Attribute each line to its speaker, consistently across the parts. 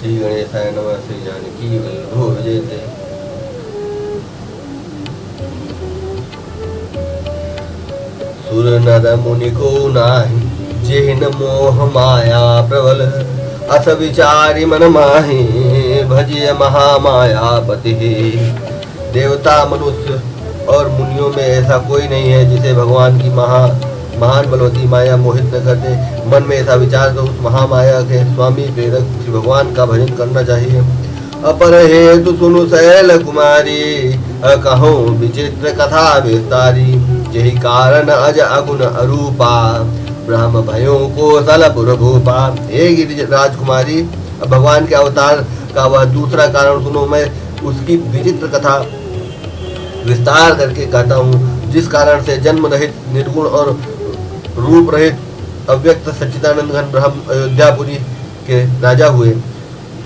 Speaker 1: श्री गणेशाय नमः। श्री जानकी वल्लभो विजयते। सुर नर मुनि को नाही, जेन मोह माया प्रबल। अस विचारी मन माहि, भजिय महामायापति। देवता, मनुष्य और मुनियों में ऐसा कोई नहीं है जिसे भगवान की महान बलवती माया मोहित न कर दे। मन में ऐसा विचार तो उस महामाया के स्वामी प्रेरक श्री भगवान का भजन करना चाहिए। अपर हेतु सुनु शैल कुमारी, कहूँ विचित्र कथा विस्तारी। यही कारण अज अगुण अरूपा, ब्रह्म भयो को सलपुर भूपा। हे गिरिज राजकुमारी, अब भगवान के अवतार का वह दूसरा कारण सुनो। मैं उसकी विचित्र कथा विस्तार करके कहता हूँ, जिस कारण से जन्म रहित, निर्गुण और रूप रहित अव्यक्त सच्चिदानंद घन ब्रह्म अयोध्यापुरी के राजा हुए।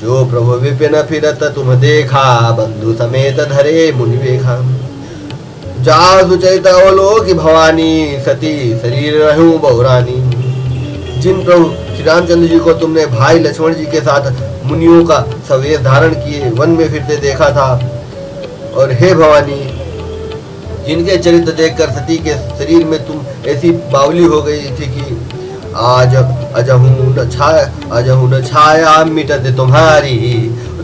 Speaker 1: जो प्रभु विपिन फिरत तुम देखा, बंधु समेत धरे मुनि वेखा। जासु चरित अवलोक भवानी, सती शरीर रहूं बहुरानी। जिन प्रभु श्री रामचंद्र जी को तुमने भाई लक्ष्मण जी के साथ मुनियों का सवेश धारण किए वन में फिरते देखा था, और हे भवानी, जिनके चरित्र देखकर सती के शरीर में तुम ऐसी बावली हो गई थी कि आज अजहू न छाया मिटत तुम्हारी।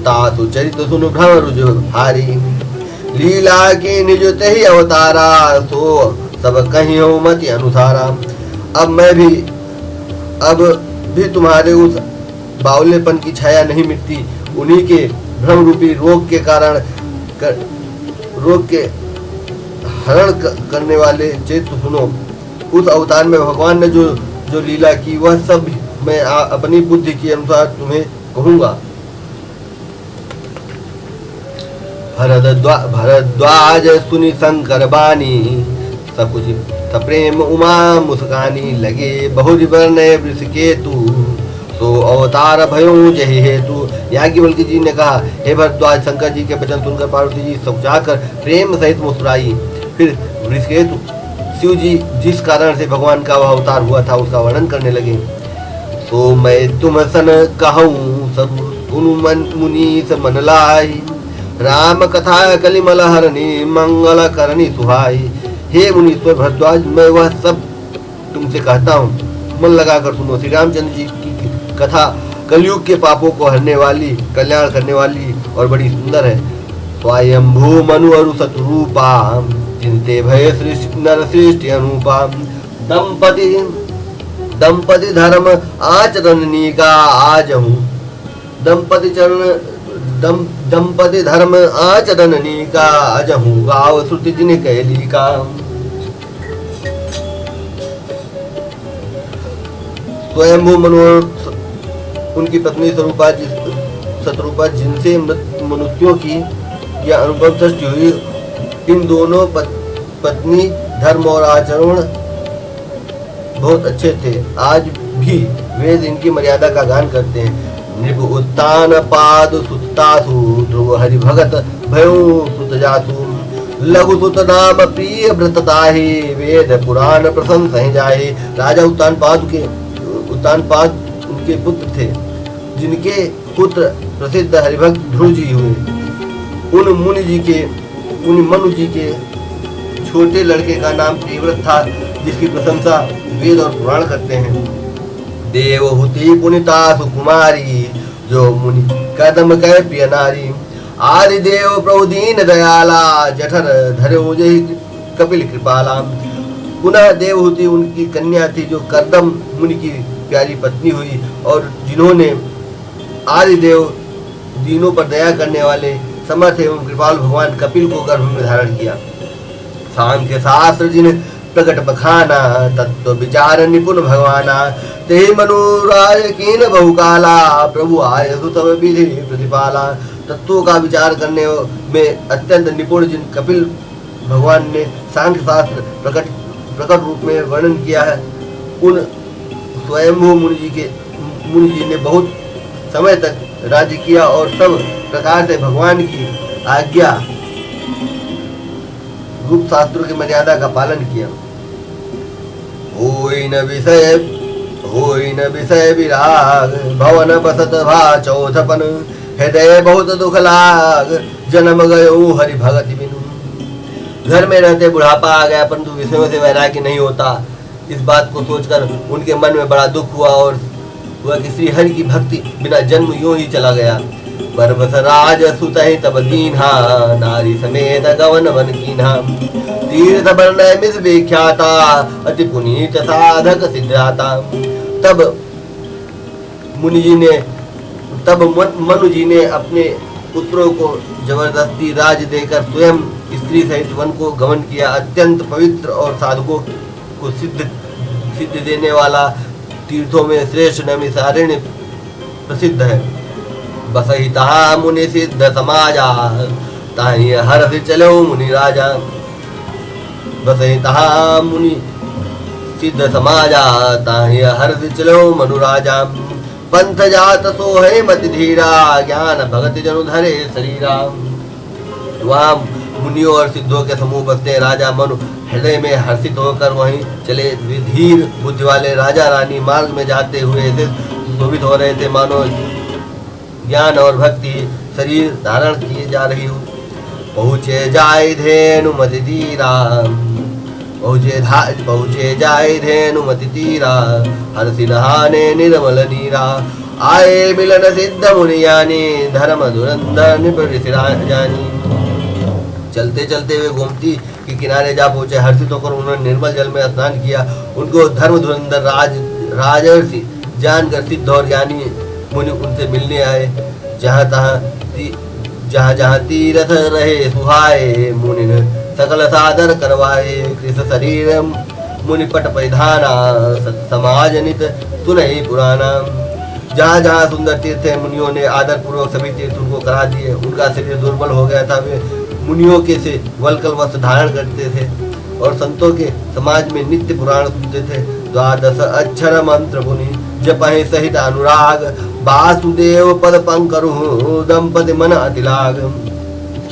Speaker 1: तासु चरित्र सुन भ्रम रुज भारी। लीला के निज ही अवतारा, सो सब कहीं हो मति अनुसारा। अब भी तुम्हारे उस बावलेपन की छाया नहीं मिटती। उन्हीं के भ्रम रूपी रोग के कारण रोग के हरण करने वाले चरित्र सुनो। उस अवतार में भगवान ने जो लीला की, वह सब मैं अपनी बुद्धि के अनुसार तुम्हें कहूँगा। भरद्वाज सुनि शंकर बानी, सकुच सप्रेम उमा मुस्कानी। लगे बहुरी वर्णय वृषकेतु, सो अवतार भयो जहि हेतु। याज्ञवल्क्य जी ने कहा, हे भरद्वाज, शंकर जी के वचन सुनकर पार्वती जी सकुचाकर प्रेम सहित मुस्कुराई। फिर वृषकेतु शिव जी जिस कारण से भगवान का वह अवतार हुआ था उसका वर्णन करने लगे। सो मैं तुम सन कहूँ, सब सुनु मुनीस मन लाई। राम कथा कलिमल हरणी, मंगल करणी सुहाई। हे मुनीश्वर भरद्वाज, मैं वह सब तुमसे कहता हूँ, मन लगाकर सुनो। श्री रामचंद्र जी की कथा कलयुग के पापों को हरने वाली, कल्याण करने वाली और बड़ी सुंदर है। स्वयंभू मनु अरु शत्रुरूपा, चिंते भय सृष्टि नर सृष्टि अनुपा। दंपति धर्म आचरण का आज हूँ। दंपति धर्म आचरण का आज हूँ। गाव श्रुति जिन कैली का। स्वयंभू मनु उनकी पत्नी शत्रुपा जिनसे मनुष्यों की यह अनुपम सृष्टि हुई। इन दोनों पत्नी धर्म और आचरण बहुत अच्छे थे। आज भी वेद इनकी मर्यादा का गान करते हैं। नृप उत्तान पाद सुतासु, ध्रुव हरि भगत भयो सुत जासु। लघु सुत नाम प्रिय व्रतताहि, वेद पुराण प्रशंस जाहि। राजा उत्तानपाद उनके पुत्र थे, जिनके पुत्र प्रसिद्ध हरिभक्त ध्रुव जी हुए। उन मनु जी के छोटे लड़के का नाम प्रियव्रत था, जिसकी प्रशंसा वेद और पुराण करते हैं। देवहूति पुनिता सुकुमारी, जो मुनि कदम कह प्रिय नारी। आदि देव प्रभु दीन दयाला, जठर धरो जहि कपिल कृपाला। पुनः देवहूति उनकी कन्या थी, जो कर्दम मुनि की प्यारी पत्नी हुई, और जिन्होंने आदिदेव दीनों पर दया करने वाले समर्थ एवं कृपाल भगवान कपिल को गर्भ में धारण किया। सांख्य शास्त्र जिन प्रकट बखाना, तत्व विचार निपुण भगवाना। ते मनुराय कीन बहुकाला, प्रभु आय सुतव विधि प्रतिपाला। तत्वों का विचार करने में अत्यंत निपुण जिन कपिल भगवान ने सांख्य शास्त्र प्रकट रूप में वर्णन किया है, उन स्वयंभू मुनि जी ने बहुत समय तक राज्य किया और सब प्रकार से भगवान की आज्ञा रूप शास्त्रों की मर्यादा का पालन किया। होई न विषय विराग, भवन बसत भा चौथपन, हृदय बहुत दुख लाग, जन्म गयो हरि भगति बिनु। घर में रहते बुढ़ापा आ गया, परंतु विषयों से वैराग्य नहीं होता। इस बात को सोचकर उनके मन में बड़ा दुख हुआ और वह कि श्री हरि की भक्ति बिना जन्म यूं ही चला गया। परबस राज सुतहि तब दीन्हा, नारी समेत गवन वन कीन्हा, तीर्थ वर्ण मिस विख्याता, अति पुनीत साधक सिद्धाता। तब मनु जी ने अपने पुत्रों को जबरदस्ती राज देकर स्वयं स्त्री सहित वन को गमन किया। अत्यंत पवित्र और साधकों को सिद्ध देने वाला तीर्थों में श्रेष्ठ नैमिषारण्य प्रसिद्ध है। बसहि तहा मुनि सिद्ध समाजा, ताहि हरषि चलो मुनि राजा। बसहि तहा मुनि सिद्ध समाजा, ताहि हरषि चलो मनु राजा। पंथ जात सोहे मति धीरा, ज्ञान भगति जनु धरे शरीरा। वहाँ मुनियों और सिद्धों के समूह बसते हैं। राजा मनु हृदय में हर्षित होकर वहीं चले। धीर बुद्धि वाले राजा रानी मार्ग में जाते हुए ऐसे शोभित हो रहे थे मानो ज्ञान और भक्ति शरीर धारण किए जा रही हो। पहुँचे जाय धेनु मति तीरा, पहुँचे जाय धेनु मति तीरा, हर्षि नहाने निर्मल नीरा। आए मिलन सिद्ध मुनियानी, धर्म धुरंधर निपट जानी। चलते चलते वे गोमती के किनारे जा पहुंचे। हर्षित होकर उन्होंने निर्मल जल में स्नान किया। उनको धर्म धुरंधर राजर्षि जानकर सिद्ध और ज्ञानी मुनि उनसे मिलने आए। जहाँ जहाँ तीर्थ रहे सुहाए, मुनि ने सकल सादर करवाए। कृष्ण शरीर मुनिपट परिधाना, समाज नित सुनहि पुराना। जहाँ जहाँ सुंदर तीर्थ है, मुनियों ने आदर पूर्वक सभी तीर्थ उनको करा दिए। उनका शरीर दुर्बल हो गया था। वे मुनियों के से वलकल वस्त्र धारण करते थे और संतों के समाज में नित्य पुराण सुनते थे। द्वादश अक्षर मंत्र पुनि जपहि सहित अनुराग, वासुदेव पद पंकरु दंपति मन अतिलाग।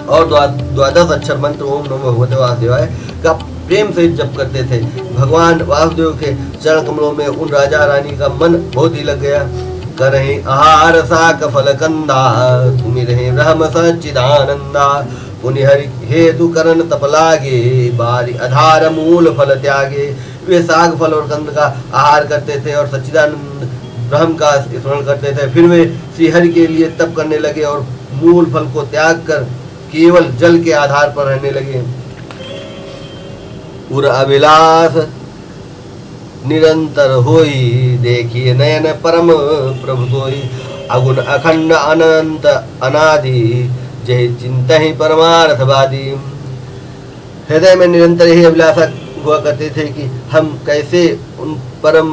Speaker 1: और द्वादश अक्षर मंत्र ओम नमो भगवते वासुदेवाय का प्रेम सहित जप करते थे। भगवान वासुदेव के चरण कमलों में उन राजा रानी का मन बहुत ही लग गया। करहि आहार साक फल कंदा, सुमिरहि ब्रह्म सच्चिदानंदा। पुनि हरि हेतु करण तप लागे, बारी आधार मूल फल त्यागे। वे साग फल और कंद का आहार करते थे और सच्चिदानंद ब्रह्म का स्मरण करते थे। फिर वे श्री हरि के लिए तप करने लगे और मूल फल को त्याग कर केवल जल के आधार पर रहने लगे। उर अभिलाष निरंतर होई, देखिए नयन परम प्रभु सोई। अगुण अखंड अनंत अनादि, जय चिंतहि परमार्थवादी। हृदय में निरंतर यही अभिलाषा हुआ करते थे कि हम कैसे उन परम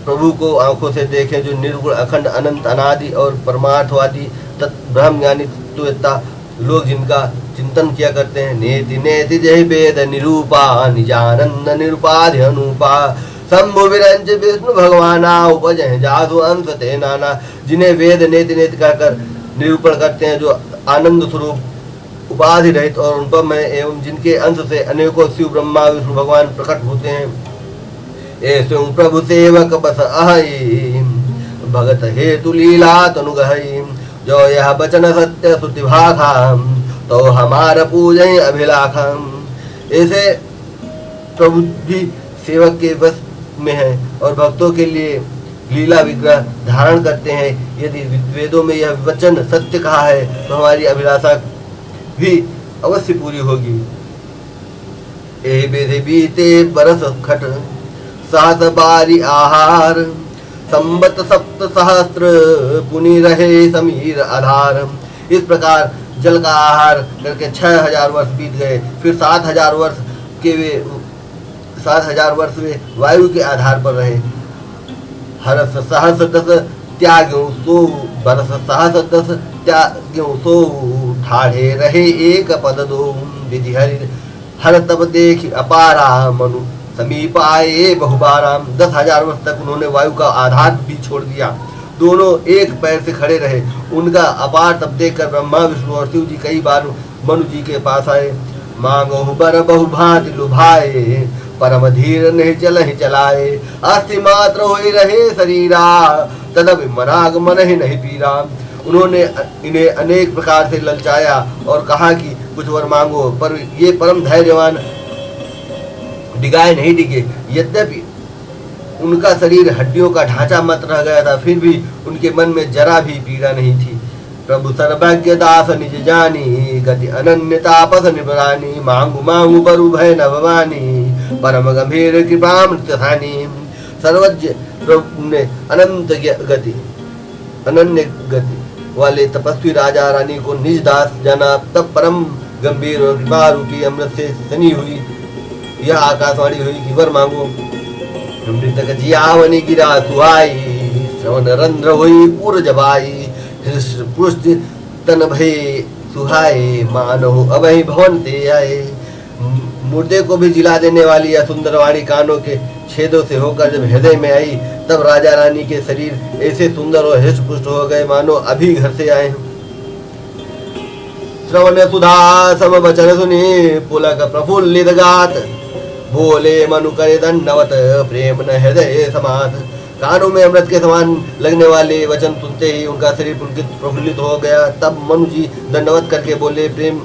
Speaker 1: प्रभु को आंखों से देखें जो निर्गुण अखंड अनंत अनादि और परमार्थवादी ब्रह्म ज्ञानी तत्ववेत्ता लोग जिनका चिंतन किया करते हैं। नेति नेति जय वेद निरूपा, निजानंद निरुपाधि अनुपा। शंभु विरंच विष्णु भगवाना, उपजह जासु अंश ते नाना। जिन्हें वेद नेति नेति कहकर निरूपण करते हैं, जो आनंद स्वरूप उपाधि रहित और अनुपम है, एवं जिनके अंश से अनेकों शिव ब्रह्मा विष्णु भगवान प्रकट होते हैं। ऐसे प्रभु सेवक बस अहि, भगत हेतु लीला तनुगहि। जो यह बचन सत्य श्रुति भाखा, तो हमारा पूजय अभिलाखम। ऐसे प्रभु भी सेवक के बस में है और भक्तों के लिए लीला विग्रह धारण करते हैं। यदि वेदों में यह वचन सत्य कहा है तो हमारी अभिलाषा भी अवश्य पूरी होगी। ए बेधे बीते बरस खट, सात बारी आहार। संबत सप्त सहस्त्र, पुनि रहे समीर आधार। इस प्रकार जल का आहार करके 6000 वर्ष बीत गए। फिर 7000 वर्ष वे वायु के आधार पर रहे। हरस सहस दस त्याग्यों सो, बरस सहस दस त्याग्यों सो। ठाढ़े रहे एक पद दो, विधि हर तब देख अपारा। मनु समीप आए बहुबारा। 10,000 वर्ष तक उन्होंने वायु का आधार भी छोड़ दिया। दोनों एक पैर से खड़े रहे। उनका अपार तप देखकर ब्रह्मा विष्णु और शिव जी कई बार मनु जी के पास आए। मांगो बर बहु भांति लुभाए, परम धीर नहीं चल ही चलाए, अस्थि मात्र हो रहे शरीरा, तदपि मनाग मन ही नहीं पीरा। उन्होंने इन्हें अनेक प्रकार से ललचाया और कहा कि कुछ वर मांगो, पर ये परम धैर्यवान डिगाए नहीं डिगे। यद्यपि उनका शरीर हड्डियों का ढांचा मत रह गया था, फिर भी उनके मन में जरा भी पीड़ा नहीं थी। प्रभु सर्वज्ञ दास निज जानी, गति अनन्य तापस निबरानी, मांगू मांगू बरु भय न भवानी, परम गंभीर कृपामृतहानी। सर्वज्ञ प्रभु ने अनन्य गति वाले तपस्वी राजा रानी को निज दास जाना, तब परम गंभीर और कृपा रूपी अमृत से सनी हुई यह आकाशवाणी हुई कि वर मांगो। मृतक जियावनी गिरा सुहाई, श्रवण रंध्र हुई पूर जबाई, पुष्ट तन भय सुहाए, मानो अभय भवन ते आए। मुर्दे को भी जिला देने वाली यह सुंदर वाणी कानों के छेदों से होकर जब हृदय में आई, तब राजा रानी के शरीर ऐसे सुंदर और हृष्ट पुष्ट हो गए मानो अभी घर से आए। श्रवण सुधा सम वचन सुनी, पुलक प्रफुल्लित गात, बोले मनु करे दंडवत, प्रेम न हृदय समात। कानों में अमृत के समान लगने वाले वचन सुनते ही उनका शरीर पुलकित प्रफुल्लित हो गया। तब मनु जी दंडवत करके बोले, प्रेम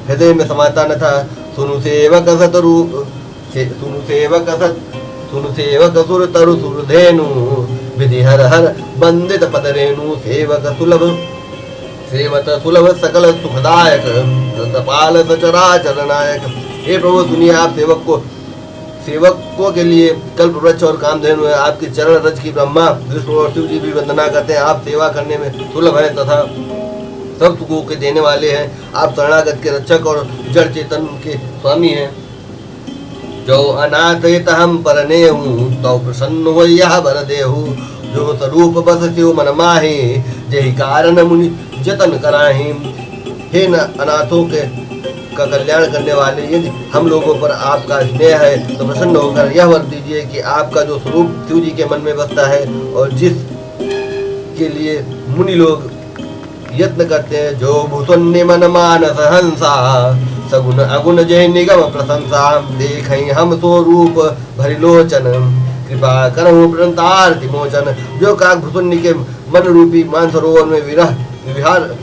Speaker 1: हृदय में समाता न था। सुनु सेवक सत रूप, सुनु सेवक सुर तरु सुर धेनु, विधि हर हर बंदित पद रेणु, सेवत सुलभ सकल सुखदायक, पाल सचराचर नायक। हे प्रभु सुनिए, आप सेवकों के लिए कल्प वृक्ष और कामधेनु है। आपके चरण रज की ब्रह्मा विष्णु और शिव जी भी वंदना करते हैं। आप सेवा करने में सुलभ है तथा सब सुखों के देने वाले हैं। आप शरणागत के रक्षक और जड़ चेतन के स्वामी हैं। जो अनाथ हम परने हूँ, तो प्रसन्न हो यह बर देहु, जो स्वरूप बस शिव मन माहे, जय कारण मुनि जतन कराहे। हे न अनाथों के का कल्याण करने वाले, यदि हम लोगों पर आपका स्नेह है तो प्रसन्न होकर यह वर दीजिए कि आपका जो स्वरूप शिव जी के मन में बसता है और जिस के लिए मुनि लोग यत्न करते हैं, जो भूषण्य मन मानस हंसा, सगुण अगुण जय निगम प्रशंसा, देखें हम स्वरूप भरिलोचन, कृपा करहु प्रणतार्ति मोचन। जो काकभूषण्य के मन रूपी मानसरोवर में विहार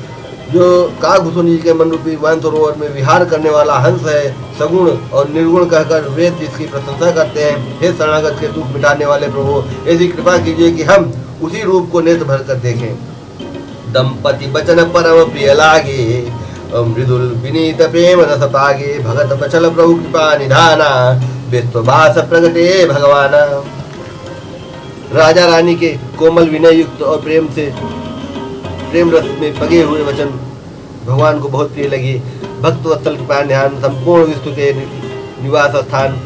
Speaker 1: जो काकभूषणी के मन रूपी मानसरोवर में विहार करने वाला हंस है, सगुण और निर्गुण कहकर वेद जिसकी प्रशंसा करते हैं। हे शरणागत के दुख मिटाने वाले प्रभु, ऐसी कृपा कीजिए कि हम उसी रूप को नेत्र भर कर देखें। दंपति बचन परम प्रिय लागे, मृदुल विनीत प्रेम रस पागे, भगत बचल प्रभु कृपा निधाना, विश्ववास प्रगटे भगवाना। राजा रानी के कोमल विनय युक्त और प्रेम रस में पगे हुए वचन भगवान को बहुत प्रिय लगे। भक्त वत्सल कृपा ध्यान, संपूर्ण विश्व के निवास स्थान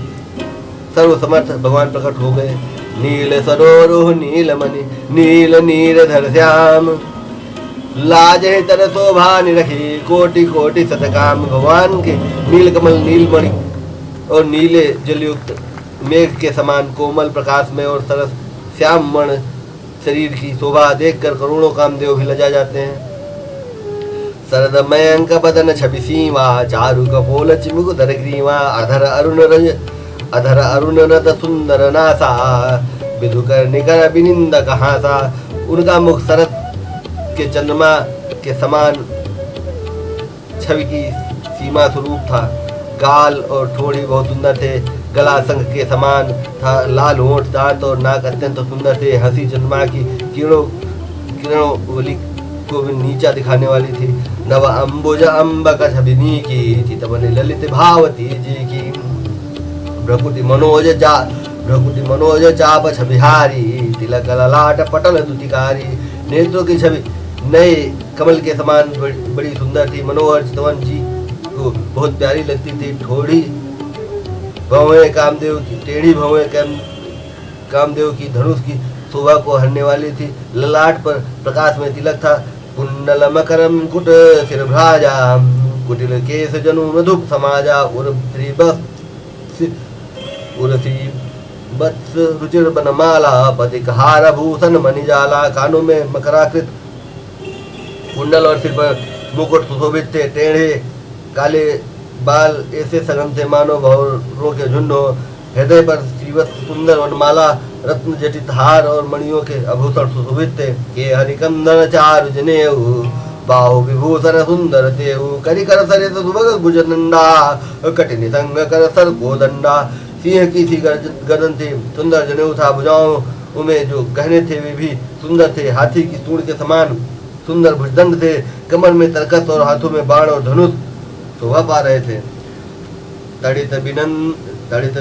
Speaker 1: सर्व समर्थ भगवान प्रकट हो गए। नील सरोरुह नीलमणि, नील नीरधर श्याम, लाज तर शोभा निरखी, कोटि कोटि सतकाम। भगवान के नील कमल नीलमणि और नीले जलयुक्त मेघ के समान कोमल प्रकाश में और सरस श्याम मण शरीर की शोभा देखकर करोड़ों कामदेव भी लजा जाते हैं। शरदमयंक बदन छवि सीमा, चारु कपोल चिमुकुदर ग्रीवा, अधर अरुण रत सुंदर नासा, विधुकर निकर विनिंद कहासा। उनका मुख शरद के चंद्रमा के समान छवि की सीमा स्वरूप था। गाल और ठोड़ी बहुत सुंदर थे, गला शंख के समान था, लाल होंठ, दांत और नाक अत्यंत सुंदर थे। हंसी चंद्रमा की किरणों वली को भी नीचा दिखाने वाली थी। नव अम्बुज अम्बक छबिनी की, चितवन ललित भावती जी की। भ्रकुटि मनोज चाप छबिहारी, तिलक ललाट पटल दुतिकारी। नेत्रों की छवि नए कमल के समान बड़ी सुंदर थी। मनोहर चितवन जी को बहुत प्यारी लगती थी। ठोड़ी भवें कामदेव की, टेढ़ी भवें कामदेव की धनुष की शोभा को हरने वाली थी। ललाट पर प्रकाश में तिलक था। कुंडल मकरम कुट शिरभ्राजा, कुटिल केश जनु मधुप समाजा। उर्सी बत्स रुचिर बनमाला, पतिकहार भूषण मणिजाला। कानों में मकराकृत कुंडल और सिर पर मुकुट सुशोभित थे। टेढ़े काले बाल ऐसे सघन थे मानो भंवरों के झुंड हो। हृदय पर श्रीवत्स सुंदर वनमाला, रत्न जटित हार और मणियों के आभूषण सुशोभित थे। के हरिकंदन चारु जनेऊ, बाहु विभूषण सुंदर तेऊ। करिकर सरित सुभग भुज दंडा, कठिन संग कर सर को दंडा। सिंह की सी गर्दन थी, सुंदर जनेऊ था भुजाओं में जो गहने थे वे भी सुंदर थे। हाथी की सूंड के समान सुंदर भुजदंड थे। कमर में तरकस और हाथों में बाण और धनुष शोभा पा रहे थे। तड़ित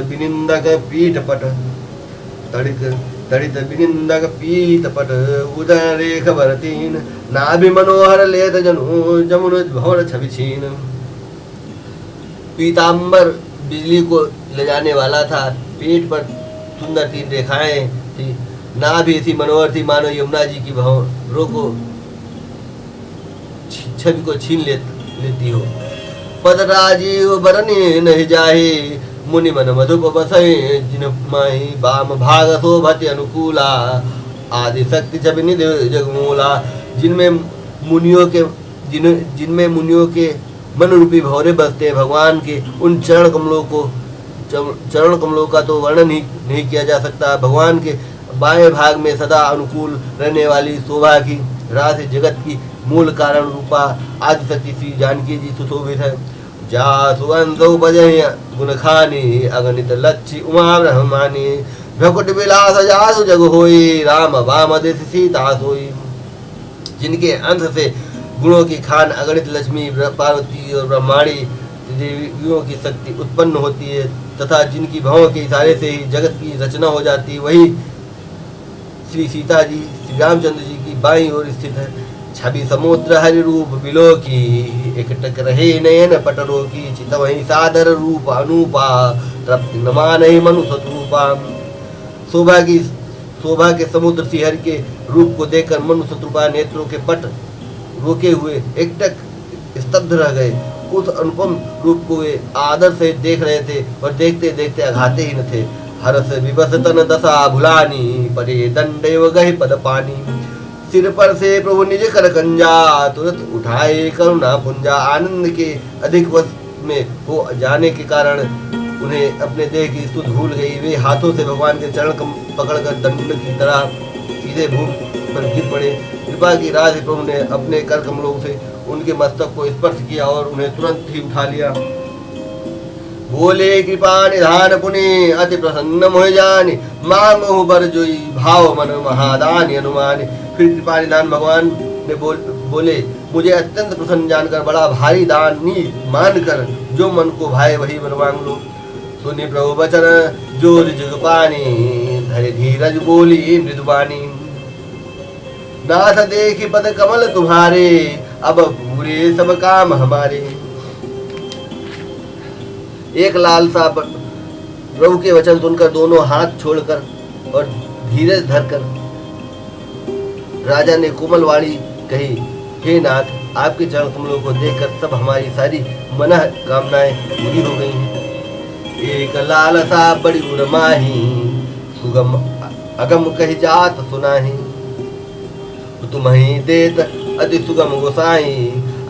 Speaker 1: बिनिंदक पीठ पट, तड़ित बिनिंदक पीठ पट। उदर रेख भरतीन, नाभि मनोहर लेत जनु जमुन भवर छवि छीन। पीताम्बर बिजली को ले जाने वाला था। पेट पर सुंदर 3 रेखाएं थी। नाभि ऐसी मनोहर थी मानो यमुना जी की भंवरों को छवि को छीन लेती हो। पद राजीव बरनी नहीं जाहे, मुनि मन मधुप बसई जिन माही। वाम भाग शोभति अनुकूला, आदि शक्ति छवि निधि जगमूला। जिनमें मुनियों के मन रूपी भौरे बसते हैं। भगवान के उन चरण कमलों का तो वर्णन ही नहीं किया जा सकता। भगवान के बाएं भाग में सदा अनुकूल रहने वाली शोभा की राशि जगत की मूल कारण रूपा आदिशक्ति श्री जानकी जी सुशोभित है। जा सुगंधो बजहि गुण खानी, अगणित लक्ष्य उमा ब्रह्मानी। भकुट विलास जासु जग होई, राम वाम देश सीता सोई। जिनके अंश से गुणों की खान अगणित लक्ष्मी पार्वती और ब्रह्माणी देवियों की शक्ति उत्पन्न होती है तथा जिनकी भावों के इशारे से ही जगत की रचना हो जाती है, वही श्री सीता जी श्री रामचंद्र जी की बाईं ओर स्थित है। छवि समुद्र हरि रूप बिलो की, एकटक रहे नयन पटरो की। चित वही सादर रूप अनुपा, तृप्ति न मानहि मनुष्य रूपा। शोभा के समुद्र श्रीहरि के रूप को देखकर मनुष्य रूपा नेत्रों के पट रोके हुए एकटक स्तब्ध रह गए। उस अनुपम रूप को वे आदर से देख रहे थे और देखते देखते अघाते ही न थे। हरस विवश तन दशा भुलानी, परे दंडेव गहि पद पानी। सिर पर से प्रभु निज कर कंजा, तुरंत उठाए करुणा पुंजा। आनंद के अधिक वश में हो जाने के कारण उन्हें अपने देह की स्तुति भूल गई। वे हाथों से भगवान के चरण पकड़कर दंड की तरह सीधे भूमि पर गिर पड़े। कृपा की राशि प्रभु ने अपने कर कमलों से उनके मस्तक को स्पर्श किया और उन्हें तुरंत ही उठा लिया। बोले कृपा निधान पुनि, अति प्रसन्न मोह जानि। मांगो बर जोई, भाव मन महादान अनुमानि। फिर कृपा निधान भगवान ने बोले मुझे अत्यंत प्रसन्न जानकर बड़ा भारी दान मानकर जो मन को भाए वही वर मांग लो। सुनि प्रभु वचन जोर जुग पानी, धरे धीरज बोली मृदुबानी। नाथ देखी पद कमल तुम्हारे, अब पूरे सब काम हमारे। एक लालसा प्रभु के वचन सुनकर दोनों हाथ छोड़कर और धीरज धरकर राजा ने कोमल वाणी कही, हे नाथ, आपके चरण कमलों को देखकर सब हमारी सारी मनः कामनाएं पूरी हो गई हैं। एक लालसा बड़ी उर्माही, सुगम अगम कही जात सुनाही। तुम्हें देत अति सुगम गोसाई,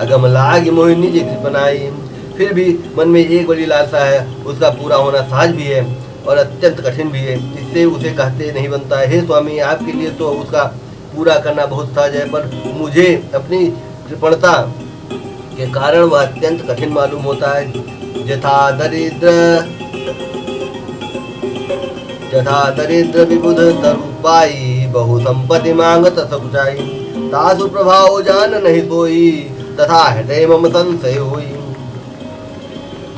Speaker 1: अगम लाग मोहि निज कृपनाई। फिर भी मन में एक बड़ी लालसा है, उसका पूरा होना सहज भी है और अत्यंत कठिन भी है, इससे उसे कहते नहीं बनता है। हे स्वामी, आपके लिए तो उसका पूरा करना बहुत सहज है, पर मुझे अपनी कृपणता के कारण वह अत्यंत कठिन मालूम होता है। यथा दरिद्र विबुध तरुपाई, बहु संपत्ति मांगत सकुचाई। तासु प्रभाव जान नहीं सोई, तथा हृदय मम संशय होई।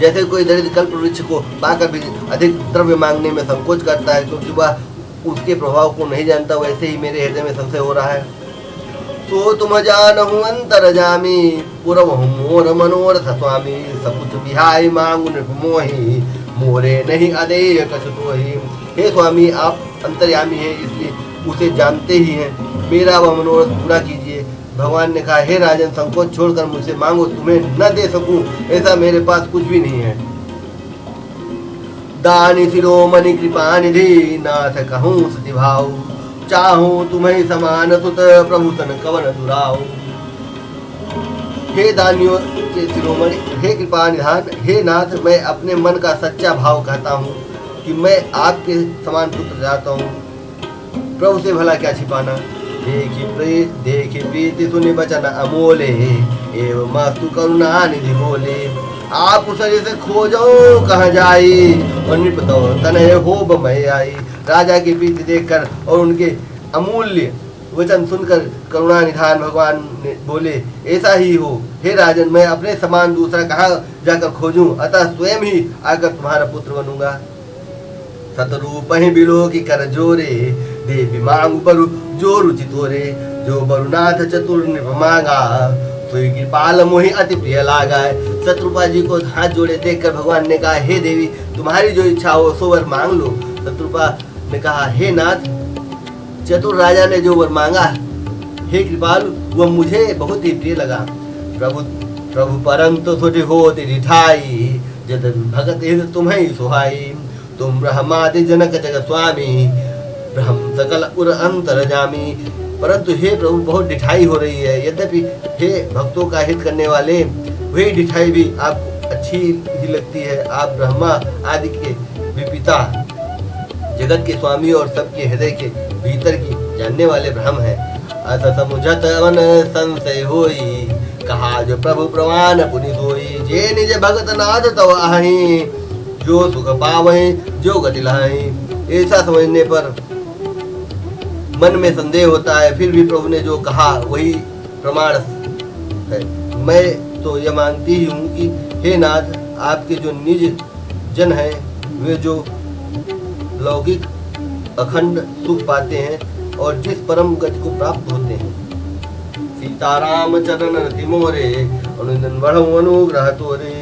Speaker 1: जैसे कोई दरिद्र कल्प वृक्ष को पाकर भी अधिक द्रव्य मांगने में संकोच करता है क्योंकि वह उसके प्रभाव को नहीं जानता, वैसे ही मेरे हृदय में संशय हो रहा है। तो तुम जानहु अंतर जामी, पुरम मोर मनोरथ स्वामी। सकुच बिहाई मांगु मोहि, मोरे नहीं अदेय कछु तोहि। हे स्वामी, आप अंतर्यामी हैं, इसलिए उसे जानते ही हैं। मेरा वह मनोरथ पूरा कीजिए। भगवान ने कहा, हे राजन, संकोच छोड़कर मुझसे मांगो, तुम्हें न दे सकूं ऐसा मेरे पास कुछ भी नहीं है। दानि शिरोमणि कृपा निधि, नाथ कहूँ सति भाव। चाहूं तुम्हें समान सुत, प्रभु सन कवन दुराव। हे दानियों के शिरोमणि, हे कृपा निधान, हे नाथ, मैं अपने मन का सच्चा भाव कहता हूँ कि मैं आपके समान पुत्र चाहता हूँ। प्रभु से भला क्या छिपाना। देखी प्रीति सुनि वचन अमोले, एवं मस्तु करुणा निधि बोले। आप उस से खोजो कहाँ जाई, और निपतो तनय हो मैं आई। राजा की प्रीति देखकर और उनके अमूल्य वचन सुनकर करुणा निधान भगवान ने बोले, ऐसा ही हो हे राजन, मैं अपने समान दूसरा कहाँ जाकर खोजूं, अतः स्वयं ही आकर तुम्हारा पुत्र बनूंगा। सतरूप ही बिलो की कर जोरे, देवी मांग बरु जो रुचि तोरे। जो बरुनाथ चतुर निप मांगा, सोई कृपाल मोहि अति प्रिय लागा। शत्रुपा जी को हाथ जोड़े देखकर भगवान ने कहा, हे देवी, तुम्हारी जो इच्छा हो सो वर मांग लो। शत्रुपा ने कहा, हे नाथ, चतुर राजा ने जो वर मांगा, हे कृपालु, वह मुझे बहुत ही प्रिय लगा। प्रभु परंतु छोटी होती रिठाई, जद भगत हित तुम्हें सुहाई। तुम ब्रह्मादि जनक जगत स्वामी, ब्रह्म सकल उर अंतर जामी। परंतु हे प्रभु, बहुत डिठाई हो रही है। यद्यपि हे भक्तों का हित करने वाले, वही डिठाई भी आपको अच्छी ही लगती है। आप ब्रह्मा आदि के भी पिता, जगत के स्वामी और सबके हृदय के भीतर की जानने वाले ब्रह्म है। अस समुझत मन संशय होई, कहा जो प्रभु प्रमाण पुनि सोई। जे निज भगत नाथ तव आहि, जो सुख पावहि जो गति लाहि। ऐसा समझने पर मन में संदेह होता है, फिर भी प्रभु ने जो कहा वही प्रमाण है। मैं तो यह मानती ही हूँ कि हे नाथ, आपके जो निज जन हैं, वे जो लौकिक अखंड सुख पाते हैं और जिस परम गति को प्राप्त होते हैं। सीताराम चरण रति मोरे, अनुदिन बढ़ो अनुग्रह तोरे।